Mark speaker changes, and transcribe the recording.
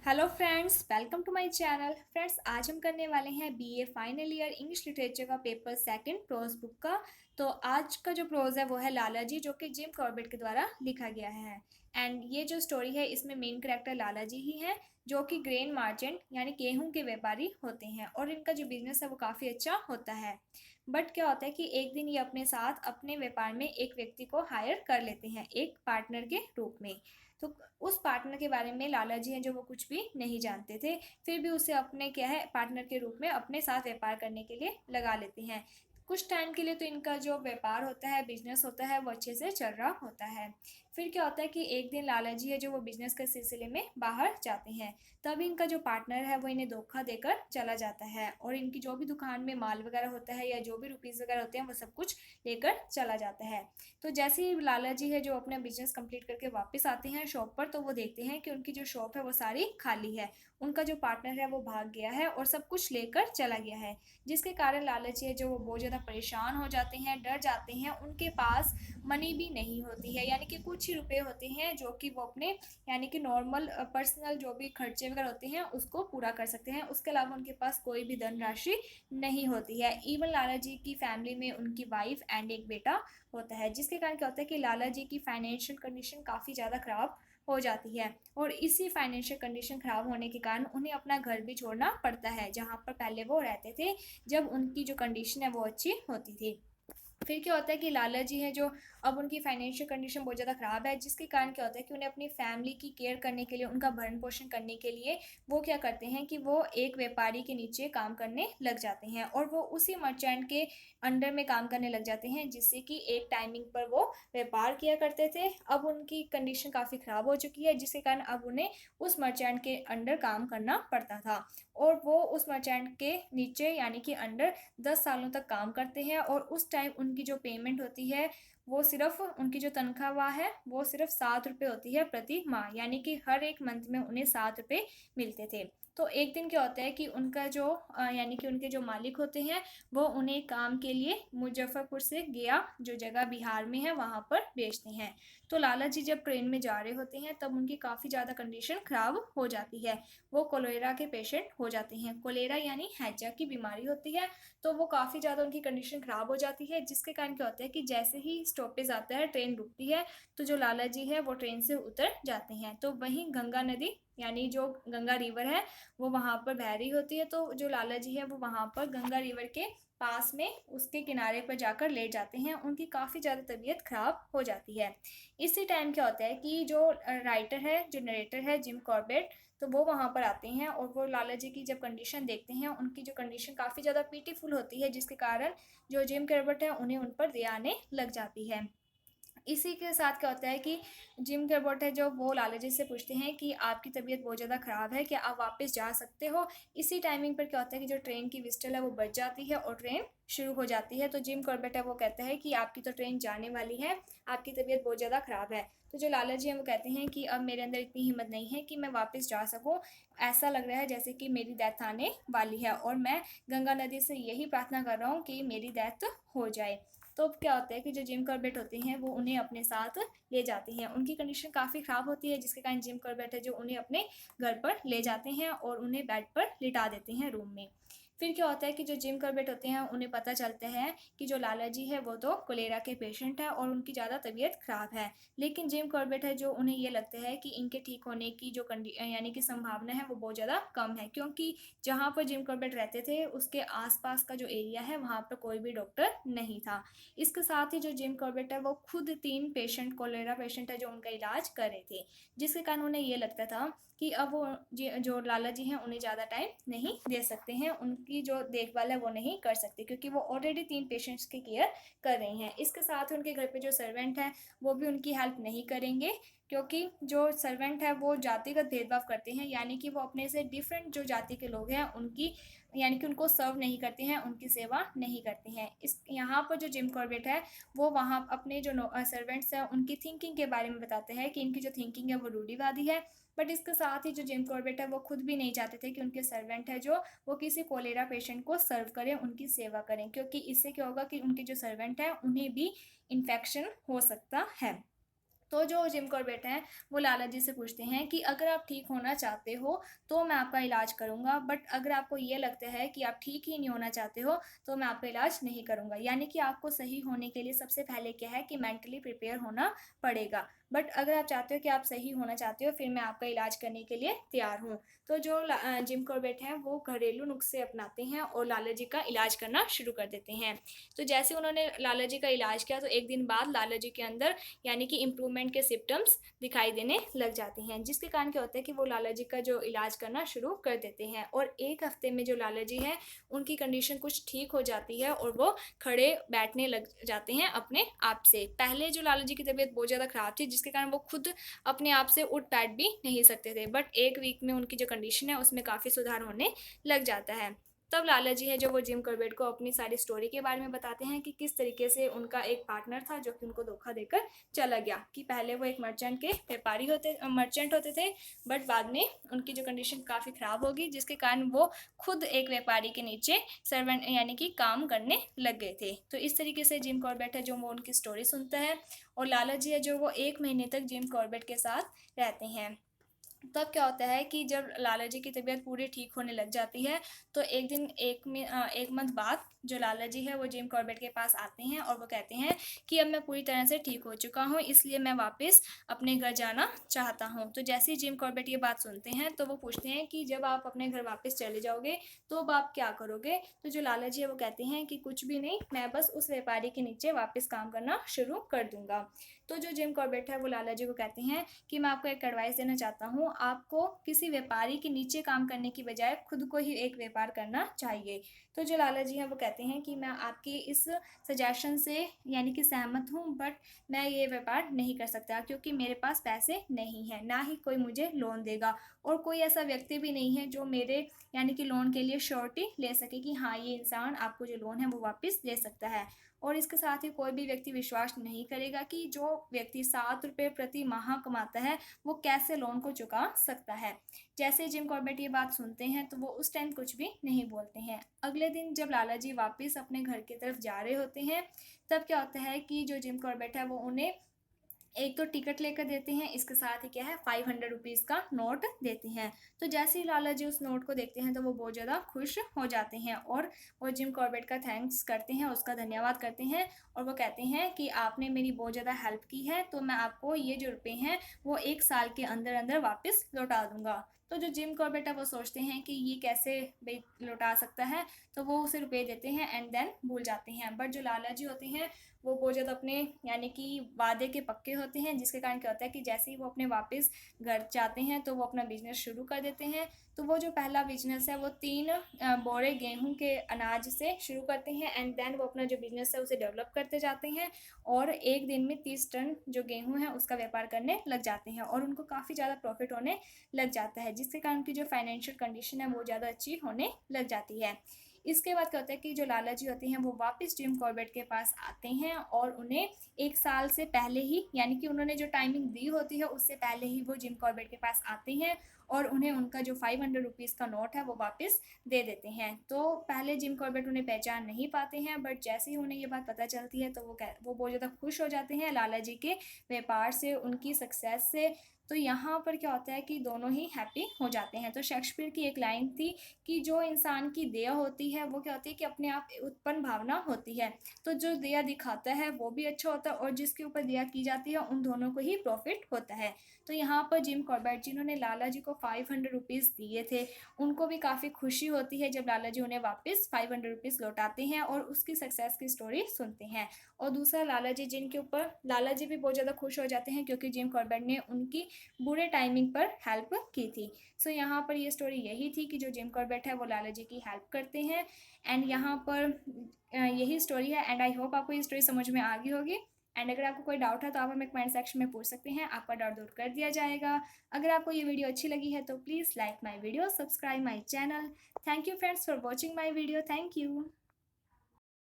Speaker 1: Hello friends, welcome to my channel. Friends, आज हम करने वाले हैं BA final year English literature का पेपर सेकंड प्रोज बुक का। तो आज का जो प्रोज है वो है लाला जी, जो कि जिम कॉर्बेट के द्वारा लिखा गया है। एंड ये जो स्टोरी है इसमें मेन कैरेक्टर लाला जी ही हैं, जो कि ग्रेन मार्चेंट यानी गेहूं के व्यापारी होते हैं और इनका जो बिजनेस है वो काफ़ी अच्छा होता है। बट क्या होता है कि एक दिन ये अपने साथ अपने व्यापार में एक व्यक्ति को हायर कर लेते हैं एक पार्टनर के रूप में। तो उस पार्टनर के बारे में लाला जी हैं जो वो कुछ भी नहीं जानते थे, फिर भी उसे अपने क्या है पार्टनर के रूप में अपने साथ व्यापार करने के लिए लगा लेते हैं। कुछ टाइम के लिए तो इनका जो व्यापार होता है, बिजनेस होता है, वो अच्छे से चल रहा होता है। फिर क्या होता है कि एक दिन लाला जी है जो वो बिजनेस के सिलसिले में बाहर जाते हैं। तब इनका जो पार्टनर है वो इन्हें धोखा देकर चला जाता है और इनकी जो भी दुकान में माल वगैरह होता है या जो भी रुपीज़ वगैरह होते हैं वो सब कुछ लेकर चला जाता है। तो जैसे ही लाला जी है जो अपना बिजनेस कंप्लीट करके वापस आते हैं शॉप पर, तो वो देखते हैं कि उनकी जो शॉप है वो सारी खाली है। उनका जो पार्टनर है वो भाग गया है और सब कुछ लेकर चला गया है, जिसके कारण लाला जी है जो वो बहुत ज़्यादा परेशान हो जाते हैं, डर जाते हैं। उनके पास मनी भी नहीं होती है, यानी कि कुछ ही रुपए होते हैं जो कि वो अपने यानी कि नॉर्मल पर्सनल जो भी खर्चे वगैरह होते हैं उसको पूरा कर सकते हैं। उसके अलावा उनके पास कोई भी धनराशि नहीं होती है। इवन लाला जी की फैमिली में उनकी वाइफ एंड एक बेटा होता है, जिसके कारण क्या होता है कि लाला जी की फाइनेंशियल कंडीशन काफ़ी ज़्यादा ख़राब हो जाती है। और इसी फाइनेंशियल कंडीशन ख़राब होने के कारण उन्हें अपना घर भी छोड़ना पड़ता है, जहाँ पर पहले वो रहते थे जब उनकी जो कंडीशन है वो अच्छी होती थी। फिर क्या होता है कि लाला जी हैं जो अब उनकी फाइनेंशियल कंडीशन बहुत ज़्यादा ख़राब है, जिसके कारण क्या होता है कि उन्हें अपनी फैमिली की केयर करने के लिए, उनका भरण पोषण करने के लिए वो क्या करते हैं कि वो एक व्यापारी के नीचे काम करने लग जाते हैं और वो उसी मर्चेंट के अंडर में काम करने लग जाते हैं, जिससे कि एक टाइमिंग पर वो व्यापार किया करते थे। अब उनकी कंडीशन काफ़ी ख़राब हो चुकी है, जिसके कारण अब उन्हें उस मर्चेंट के अंडर काम करना पड़ता था और वो उस मर्चेंट के नीचे यानी कि अंडर 10 सालों तक काम करते हैं। और उस टाइम उनकी जो पेमेंट होती है वो सिर्फ उनकी जो तनख्वाह है वो सिर्फ 7 रुपये होती है प्रति माह, यानी कि हर एक मंथ में उन्हें 7 रुपये मिलते थे। तो एक दिन क्या होता है कि उनका जो यानी कि उनके जो मालिक होते हैं वो उन्हें काम के लिए मुजफ्फरपुर से गया, जो जगह बिहार में है, वहाँ पर भेजते हैं। तो लाला जी जब ट्रेन में जा रहे होते हैं तब उनकी काफ़ी ज़्यादा कंडीशन ख़राब हो जाती है। वो कोलेरा के पेशेंट हो जाते हैं। कोलेरा यानी हैजा की बीमारी होती है। तो वो काफ़ी ज़्यादा उनकी कंडीशन ख़राब हो जाती है, जिसके कारण क्या होता है कि जैसे ही स्टॉपेज आता है, ट्रेन रुकती है, तो जो लाला जी है वो ट्रेन से उतर जाते हैं। तो वहीं गंगा नदी यानी जो गंगा रिवर है वो वहाँ पर बह रही होती है। तो जो लाला जी है वो वहाँ पर गंगा रिवर के पास में उसके किनारे पर जाकर लेट जाते हैं। उनकी काफ़ी ज़्यादा तबीयत ख़राब हो जाती है। इसी टाइम क्या होता है कि जो राइटर है, जो नरेटर है, जिम कॉर्बेट, तो वो वहाँ पर आते हैं और वो लाला जी की जब कंडीशन देखते हैं, उनकी जो कंडीशन काफ़ी ज़्यादा पीटीफुल होती है, जिसके कारण जो जिम कॉर्बेट है उन्हें उन पर दया आने लग जाती है। इसी के साथ क्या होता है कि जिम कॉर्बेट है जो वो लाला जी से पूछते हैं कि आपकी तबीयत बहुत ज़्यादा ख़राब है, क्या आप वापस जा सकते हो। इसी टाइमिंग पर क्या होता है कि जो ट्रेन की विस्टल है वो बज जाती है और ट्रेन शुरू हो जाती है। तो जिम कॉर्बेट है वो कहता है कि आपकी तो ट्रेन जाने वाली है, आपकी तबीयत बहुत ज़्यादा ख़राब है। तो जो लाला जी हैं वो कहते हैं कि अब मेरे अंदर इतनी हिम्मत नहीं है कि मैं वापस जा सकूं। ऐसा लग रहा है जैसे कि मेरी डेथ आने वाली है और मैं गंगा नदी से यही प्रार्थना कर रहा हूँ कि मेरी डेथ हो जाए। तो अब क्या होता है कि जो जिम कॉर्बेट होते हैं वो उन्हें अपने साथ ले जाते हैं। उनकी कंडीशन काफ़ी ख़राब होती है, जिसके कारण जिम कॉर्बेट है जो उन्हें अपने घर पर ले जाते हैं और उन्हें बेड पर लिटा देते हैं रूम में। फिर क्या होता है कि जो जिम कॉर्बेट होते हैं उन्हें पता चलता है कि जो लाला जी है वो तो कोलेरा के पेशेंट है और उनकी ज़्यादा तबीयत ख़राब है। लेकिन जिम कॉर्बेट है जो उन्हें ये लगता है कि इनके ठीक होने की जो यानी कि संभावना है वो बहुत ज़्यादा कम है, क्योंकि जहाँ पर जिम कॉर्बेट रहते थे उसके आसपास का जो एरिया है वहाँ पर कोई भी डॉक्टर नहीं था। इसके साथ ही जो जिम कॉर्बेट है वो खुद 3 पेशेंट कोलेरा पेशेंट है जो उनका इलाज कर रहे थे, जिसके कारण उन्हें ये लगता था कि अब वो जो लाला जी हैं उन्हें ज़्यादा टाइम नहीं दे सकते हैं, उनकी जो देखभाल है वो नहीं कर सकते, क्योंकि वो ऑलरेडी 3 पेशेंट्स की केयर कर रही हैं। इसके साथ उनके घर पे जो सर्वेंट हैं वो भी उनकी हेल्प नहीं करेंगे, क्योंकि जो सर्वेंट है वो जातिगत भेदभाव करते हैं, यानी कि वो अपने से डिफरेंट जो जाति के लोग हैं उनकी यानी कि उनको सर्व नहीं करते हैं, उनकी सेवा नहीं करते हैं। इस यहाँ पर जो जिम कॉर्बेट है वो वहाँ अपने जो सर्वेंट्स हैं उनकी थिंकिंग के बारे में बताते हैं कि इनकी जो थिंकिंग है वो रूढ़िवादी है। बट इसके साथ ही जो जिम कॉर्बेट है वो खुद भी नहीं चाहते थे कि उनके सर्वेंट है जो वो किसी कोलेरा पेशेंट को सर्व करें, उनकी सेवा करें, क्योंकि इससे क्या होगा कि उनके जो सर्वेंट हैं उन्हें भी इन्फेक्शन हो सकता है। तो जो जिम कॉर्बेट हैं वो लाला जी से पूछते हैं कि अगर आप ठीक होना चाहते हो तो मैं आपका इलाज करूँगा, बट अगर आपको ये लगता है कि आप ठीक ही नहीं होना चाहते हो तो मैं आपका इलाज नहीं करूँगा। यानी कि आपको सही होने के लिए सबसे पहले क्या है कि मेंटली प्रिपेयर होना पड़ेगा। बट अगर आप चाहते हो कि आप सही होना चाहते हो फिर मैं आपका इलाज करने के लिए तैयार हूँ। तो जो जिम कॉर्बेट हैं वो घरेलू नुस्खे अपनाते हैं और लाला जी का इलाज करना शुरू कर देते हैं। तो जैसे उन्होंने लाला जी का इलाज किया तो एक दिन बाद लाला जी के अंदर यानी कि इम्प्रूवमेंट के सिम्टम्स दिखाई देने लग जाते हैं, जिसके कारण क्या होता है कि वो लाला जी का जो इलाज करना शुरू कर देते हैं और एक हफ्ते में जो लाला जी हैं उनकी कंडीशन कुछ ठीक हो जाती है और वो खड़े बैठने लग जाते हैं अपने आप से। पहले जो लाला जी की तबीयत बहुत ज़्यादा ख़राब थी जिसके कारण वो खुद अपने आप से उठ बैठ भी नहीं सकते थे, बट एक वीक में उनकी जो कंडीशन है उसमें काफ़ी सुधार होने लग जाता है। तब लाला जी है जो वो जिम कॉर्बेट को अपनी सारी स्टोरी के बारे में बताते हैं कि किस तरीके से उनका एक पार्टनर था जो कि उनको धोखा देकर चला गया। कि पहले वो एक मर्चेंट होते थे, बट बाद में उनकी जो कंडीशन काफ़ी ख़राब होगी जिसके कारण वो खुद एक व्यापारी के नीचे सर्वेंट यानी कि काम करने लग गए थे। तो इस तरीके से जिम कॉर्बेट है जो वो उनकी स्टोरी सुनता है और लाला जी है जो वो 1 महीने तक जिम कॉर्बेट के साथ रहते हैं। तब क्या होता है कि जब लाला जी की तबीयत पूरी ठीक होने लग जाती है तो एक दिन 1 मंथ बाद जो लाला जी है वो जिम कॉर्बेट के पास आते हैं और वो कहते हैं कि अब मैं पूरी तरह से ठीक हो चुका हूँ इसलिए मैं वापस अपने घर जाना चाहता हूँ। तो जैसे ही जिम कॉर्बेट ये बात सुनते हैं तो वो पूछते हैं कि जब आप अपने घर वापस चले जाओगे तो अब आप क्या करोगे। तो जो लाला जी है वो कहते हैं कि कुछ भी नहीं, मैं बस उस व्यापारी के नीचे वापस काम करना शुरू कर दूंगा। तो जो जिम कॉर्बेट है वो लाला जी को कहते हैं कि मैं आपको एक एडवाइस देना चाहता हूँ, आपको किसी व्यापारी के नीचे काम करने की बजाय खुद को ही एक व्यापार करना चाहिए। तो जो लाला जी हैं वो कहते हैं कि मैं आपकी इस सजेशन से यानी कि सहमत हूँ, बट मैं ये व्यापार नहीं कर सकता क्योंकि मेरे पास पैसे नहीं हैं, ना ही कोई मुझे लोन देगा और कोई ऐसा व्यक्ति भी नहीं है जो मेरे यानी कि लोन के लिए श्योरिटी ले सके कि हाँ ये इंसान आपको जो लोन है वो वापस दे सकता है। और इसके साथ ही कोई भी व्यक्ति विश्वास नहीं करेगा कि जो व्यक्ति 7 रुपये प्रति माह कमाता है वो कैसे लोन को चुका सकता है। जैसे जिम कॉर्बेट ये बात सुनते हैं तो वो उस टाइम कुछ भी नहीं बोलते हैं। अगले दिन जब लाला जी वापस अपने घर की तरफ जा रहे होते हैं तब क्या होता है कि जो जिम कॉर्बेट है वो उन्हें एक तो टिकट लेकर देते हैं, इसके साथ ही क्या है 500 रुपीज़ का नोट देते हैं। तो जैसे ही लाला जी उस नोट को देखते हैं तो वो बहुत ज़्यादा खुश हो जाते हैं और वो जिम कॉर्बेट का थैंक्स करते हैं, उसका धन्यवाद करते हैं और वो कहते हैं कि आपने मेरी बहुत ज़्यादा हेल्प की है तो मैं आपको ये जो रुपये हैं वो 1 साल के अंदर अंदर वापस लौटा दूंगा। तो जो जिम कॉर्बेट है वो सोचते हैं कि ये कैसे लौटा सकता है, तो वो उसे रुपये देते हैं एंड देन भूल जाते हैं। बट जो लाला जी होते हैं वो बहुत ज़्यादा अपने यानी कि वादे के पक्के होते हैं, जिसके कारण क्या होता है कि जैसे ही वो अपने वापस घर जाते हैं तो वो अपना बिजनेस शुरू कर देते हैं। तो वो जो पहला बिजनेस है वो 3 बोरे गेहूं के अनाज से शुरू करते हैं एंड देन वो अपना जो बिजनेस है उसे डेवलप करते जाते हैं और एक दिन में 30 टन जो गेहूं है उसका व्यापार करने लग जाते हैं और उनको काफ़ी ज़्यादा प्रॉफिट होने लग जाता है, जिसके कारण उनकी जो फाइनेंशियल कंडीशन है वो ज़्यादा अच्छी होने लग जाती है। इसके बाद क्या होता है कि जो लाला जी होते हैं वो वापस जिम कॉर्बेट के पास आते हैं और उन्हें 1 साल से पहले ही यानी कि उन्होंने जो टाइमिंग दी होती है उससे पहले ही वो जिम कॉर्बेट के पास आते हैं और उन्हें उनका जो 500 रुपीज़ का नोट है वो वापस दे देते हैं। तो पहले जिम कॉर्बेट उन्हें पहचान नहीं पाते हैं, बट जैसे ही उन्हें ये बात पता चलती है तो वो बहुत ज़्यादा खुश हो जाते हैं लाला जी के व्यापार से, उनकी सक्सेस से। तो यहाँ पर क्या होता है कि दोनों ही हैप्पी हो जाते हैं। तो शेक्सपियर की एक लाइन थी कि जो इंसान की दया होती है वो क्या होती है कि अपने आप उत्पन्न भावना होती है। तो जो दया दिखाता है वो भी अच्छा होता है और जिसके ऊपर दया की जाती है उन दोनों को ही प्रॉफिट होता है। तो यहाँ पर जिम कॉर्बेट जिन्होंने लाला जी को 500 रुपीज़ दिए थे उनको भी काफ़ी खुशी होती है जब लाला जी उन्हें वापस 500 रुपीज़ लौटाते हैं और उसकी सक्सेस की स्टोरी सुनते हैं। और दूसरा लाला जी जिनके ऊपर लाला जी भी बहुत ज़्यादा खुश हो जाते हैं क्योंकि जिम कॉर्बेट ने उनकी बुरे टाइमिंग पर हेल्प की थी। सो यहाँ पर ये स्टोरी यही थी कि जो जिम कॉर्बेट है वो लाला जी की हेल्प करते हैं एंड यहाँ पर यही स्टोरी है एंड आई होप आपको ये स्टोरी समझ में आ गई होगी। एंड अगर आपको कोई डाउट है तो आप हमें कमेंट सेक्शन में पूछ सकते हैं, आपका डाउट दूर कर दिया जाएगा। अगर आपको ये वीडियो अच्छी लगी है तो please like my video, subscribe my channel. Thank you friends for watching my video. Thank you.